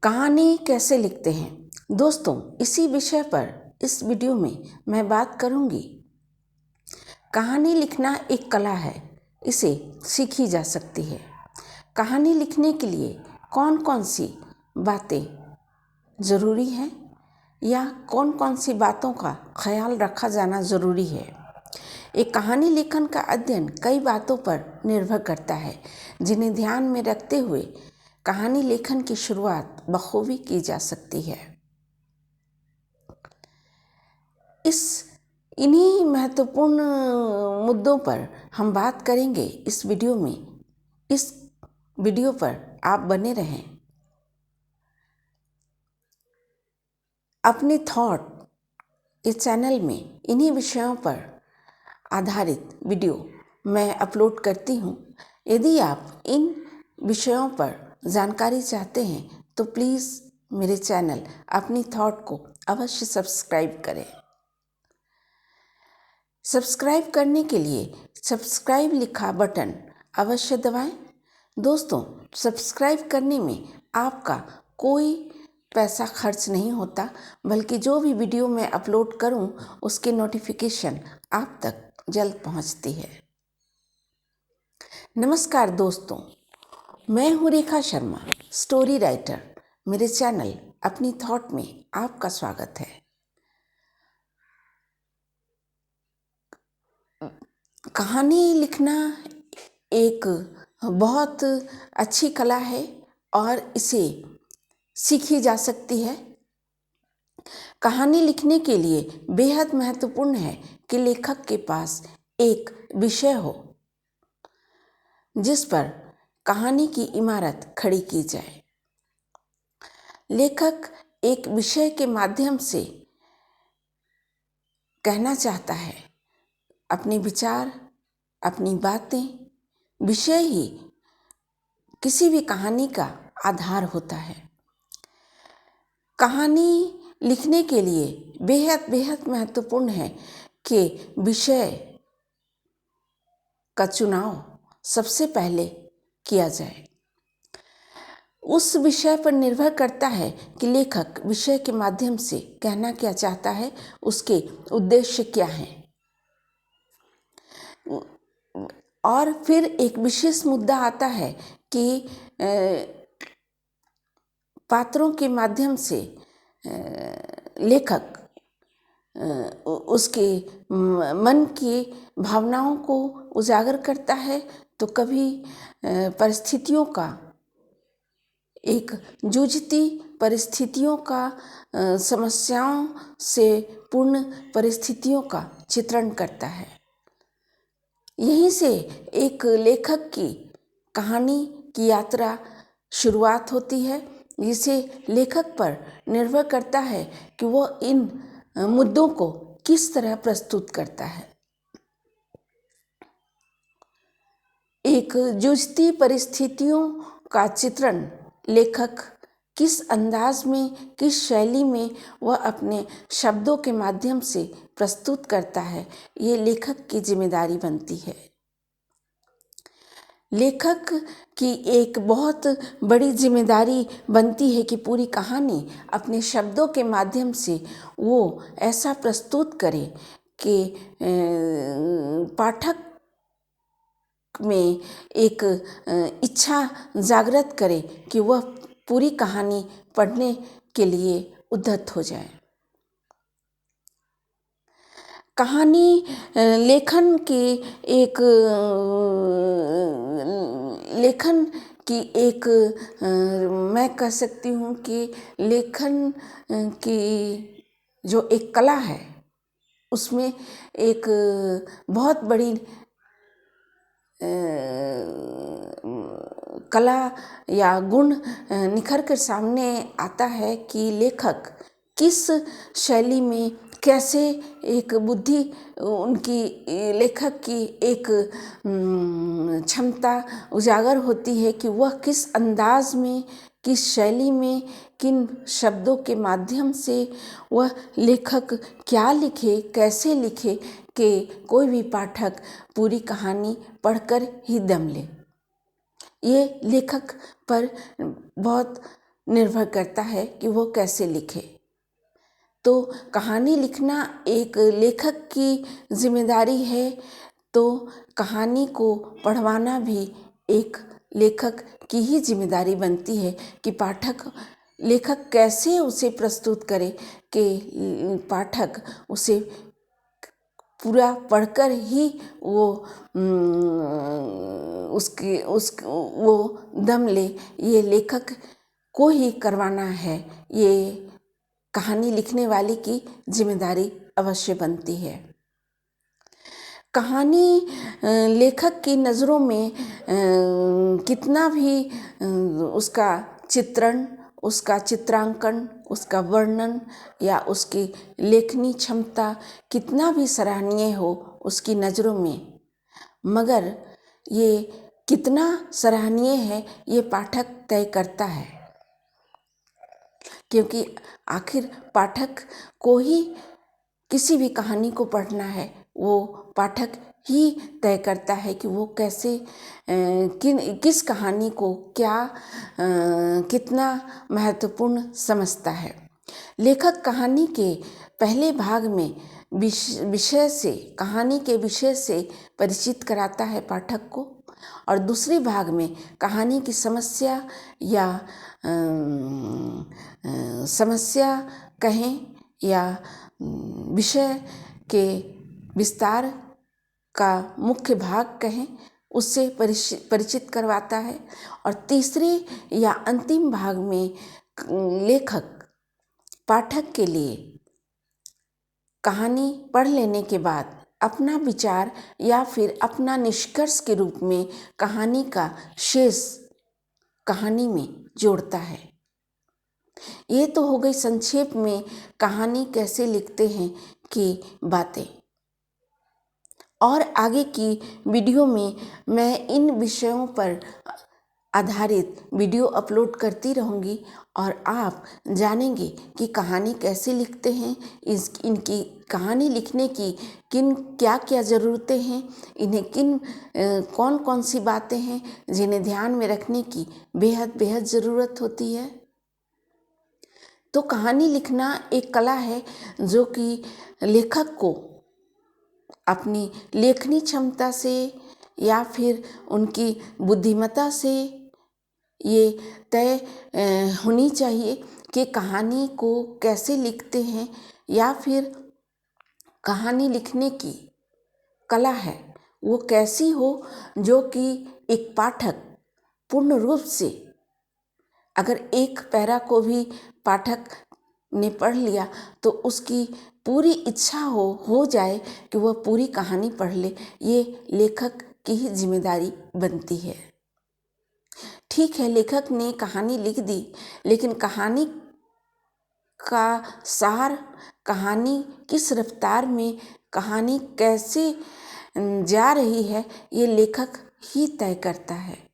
कहानी कैसे लिखते हैं दोस्तों, इसी विषय पर इस वीडियो में मैं बात करूंगी। कहानी लिखना एक कला है, इसे सीखी जा सकती है। कहानी लिखने के लिए कौन कौन सी बातें ज़रूरी हैं या कौन कौन सी बातों का ख्याल रखा जाना ज़रूरी है। एक कहानी लेखन का अध्ययन कई बातों पर निर्भर करता है, जिन्हें ध्यान में रखते हुए कहानी लेखन की शुरुआत बखूबी की जा सकती है। इन्हीं महत्वपूर्ण मुद्दों पर हम बात करेंगे इस वीडियो में। इस वीडियो पर आप बने रहें। अपने थॉट इस चैनल में इन्हीं विषयों पर आधारित वीडियो मैं अपलोड करती हूँ। यदि आप इन विषयों पर जानकारी चाहते हैं तो प्लीज़ मेरे चैनल अपनी थॉट को अवश्य सब्सक्राइब करें। सब्सक्राइब करने के लिए सब्सक्राइब लिखा बटन अवश्य दबाएं। दोस्तों, सब्सक्राइब करने में आपका कोई पैसा खर्च नहीं होता, बल्कि जो भी वीडियो मैं अपलोड करूं उसकी नोटिफिकेशन आप तक जल्द पहुंचती है। नमस्कार दोस्तों, मैं हूँ रेखा शर्मा, स्टोरी राइटर। मेरे चैनल अपनी थॉट में आपका स्वागत है। कहानी लिखना एक बहुत अच्छी कला है और इसे सीखी जा सकती है। कहानी लिखने के लिए बेहद महत्वपूर्ण है कि लेखक के पास एक विषय हो जिस पर कहानी की इमारत खड़ी की जाए। लेखक एक विषय के माध्यम से कहना चाहता है, अपने विचार, अपनी बातें। विषय ही किसी भी कहानी का आधार होता है। कहानी लिखने के लिए बेहद बेहद महत्वपूर्ण है कि विषय का चुनाव सबसे पहले किया जाए। उस विषय पर निर्भर करता है कि लेखक विषय के माध्यम से कहना क्या चाहता है, उसके उद्देश्य क्या हैं। और फिर एक विशेष मुद्दा आता है कि पात्रों के माध्यम से लेखक उसके मन की भावनाओं को उजागर करता है, तो कभी परिस्थितियों का, एक जूझती परिस्थितियों का, समस्याओं से पूर्ण परिस्थितियों का चित्रण करता है। यहीं से एक लेखक की कहानी की यात्रा शुरुआत होती है, जिसे लेखक पर निर्भर करता है कि वो इन मुद्दों को किस तरह प्रस्तुत करता है। एक जूझती परिस्थितियों का चित्रण लेखक किस अंदाज में, किस शैली में वह अपने शब्दों के माध्यम से प्रस्तुत करता है, ये लेखक की जिम्मेदारी बनती है। लेखक की एक बहुत बड़ी जिम्मेदारी बनती है कि पूरी कहानी अपने शब्दों के माध्यम से वो ऐसा प्रस्तुत करे कि पाठक में एक इच्छा जागृत करे कि वह पूरी कहानी पढ़ने के लिए उद्यत हो जाए। कहानी लेखन की एक मैं कह सकती हूँ कि लेखन की जो एक कला है, उसमें एक बहुत बड़ी कला या गुण निखर कर सामने आता है कि लेखक किस शैली में, कैसे एक बुद्धि, उनकी लेखक की एक क्षमता उजागर होती है कि वह किस अंदाज में, किस शैली में, किन शब्दों के माध्यम से वह लेखक क्या लिखे, कैसे लिखे कि कोई भी पाठक पूरी कहानी पढ़कर ही दम ले। ये लेखक पर बहुत निर्भर करता है कि वो कैसे लिखे। तो कहानी लिखना एक लेखक की जिम्मेदारी है, तो कहानी को पढ़वाना भी एक लेखक की ही जिम्मेदारी बनती है कि लेखक कैसे उसे प्रस्तुत करे कि पाठक उसे पूरा पढ़कर ही वो वो दम ले। ये लेखक को ही करवाना है, ये कहानी लिखने वाले की जिम्मेदारी अवश्य बनती है। कहानी लेखक की नज़रों में कितना भी उसका चित्रण, उसका चित्रांकन, उसका वर्णन या उसकी लेखनी क्षमता कितना भी सराहनीय हो उसकी नज़रों में, मगर ये कितना सराहनीय है ये पाठक तय करता है, क्योंकि आखिर पाठक को ही किसी भी कहानी को पढ़ना है। वो पाठक ही तय करता है कि वो कैसे किस कहानी को कितना महत्वपूर्ण समझता है। लेखक कहानी के पहले भाग में कहानी के विषय से परिचित कराता है पाठक को, और दूसरे भाग में कहानी की समस्या या समस्या कहें या विषय के विस्तार का मुख्य भाग कहें, उससे परिचित करवाता है। और तीसरे या अंतिम भाग में लेखक पाठक के लिए कहानी पढ़ लेने के बाद अपना विचार या फिर अपना निष्कर्ष के रूप में कहानी का शेष कहानी में जोड़ता है। ये तो हो गई संक्षेप में कहानी कैसे लिखते हैं की बातें, और आगे की वीडियो में मैं इन विषयों पर आधारित वीडियो अपलोड करती रहूँगी और आप जानेंगे कि कहानी कैसे लिखते हैं, इनकी कहानी लिखने की क्या क्या ज़रूरतें हैं, इन्हें कौन कौन सी बातें हैं जिन्हें ध्यान में रखने की बेहद ज़रूरत होती है। तो कहानी लिखना एक कला है जो कि लेखक को अपनी लेखनी क्षमता से या फिर उनकी बुद्धिमत्ता से ये तय होनी चाहिए कि कहानी को कैसे लिखते हैं, या फिर कहानी लिखने की कला है वो कैसी हो जो कि एक पाठक पूर्ण रूप से, अगर एक पैरा को भी पाठक ने पढ़ लिया तो उसकी पूरी इच्छा हो जाए कि वह पूरी कहानी पढ़ ले, ये लेखक की ही जिम्मेदारी बनती है। ठीक है, लेखक ने कहानी लिख दी, लेकिन कहानी का सार, कहानी किस रफ्तार में, कहानी कैसे जा रही है, ये लेखक ही तय करता है।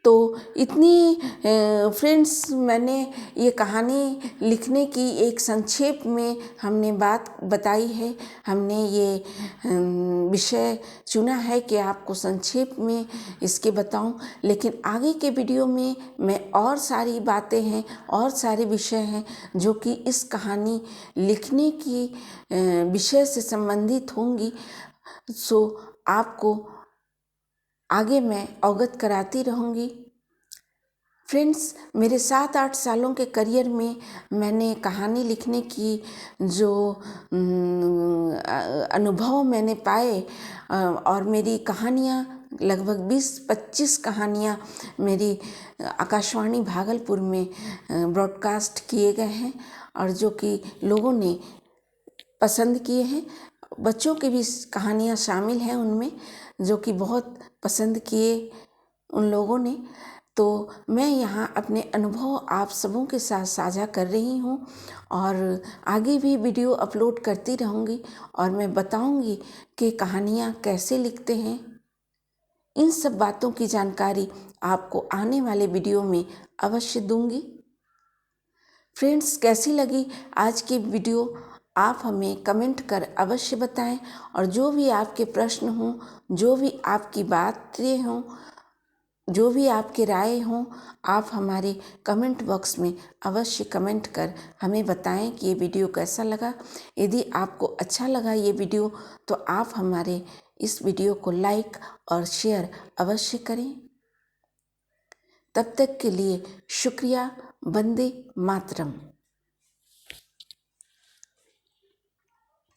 तो इतनी फ्रेंड्स मैंने ये कहानी लिखने की एक संक्षेप में हमने बात बताई है। हमने ये विषय चुना है कि आपको संक्षेप में इसके बताऊं, लेकिन आगे के वीडियो में मैं और सारी बातें हैं और सारे विषय हैं जो कि इस कहानी लिखने की विषय से संबंधित होंगी। सो आपको आगे मैं अवगत कराती रहूँगी। फ्रेंड्स, मेरे 7-8 सालों के करियर में मैंने कहानी लिखने की जो अनुभव मैंने पाए, और मेरी कहानियाँ लगभग 20-25 कहानियाँ मेरी आकाशवाणी भागलपुर में ब्रॉडकास्ट किए गए हैं, और जो कि लोगों ने पसंद किए हैं। बच्चों की भी कहानियाँ शामिल हैं उनमें, जो कि बहुत पसंद किए उन लोगों ने। तो मैं यहाँ अपने अनुभव आप सबों के साथ साझा कर रही हूँ, और आगे भी वीडियो अपलोड करती रहूँगी, और मैं बताऊँगी कि कहानियाँ कैसे लिखते हैं। इन सब बातों की जानकारी आपको आने वाले वीडियो में अवश्य दूँगी। फ्रेंड्स, कैसी लगी आज की वीडियो आप हमें कमेंट कर अवश्य बताएं, और जो भी आपके प्रश्न हों, जो भी आपकी बातें हों, जो भी आपकी राय हों, आप हमारे कमेंट बॉक्स में अवश्य कमेंट कर हमें बताएं कि ये वीडियो कैसा लगा। यदि आपको अच्छा लगा ये वीडियो तो आप हमारे इस वीडियो को लाइक और शेयर अवश्य करें। तब तक के लिए शुक्रिया। वंदे मातरम।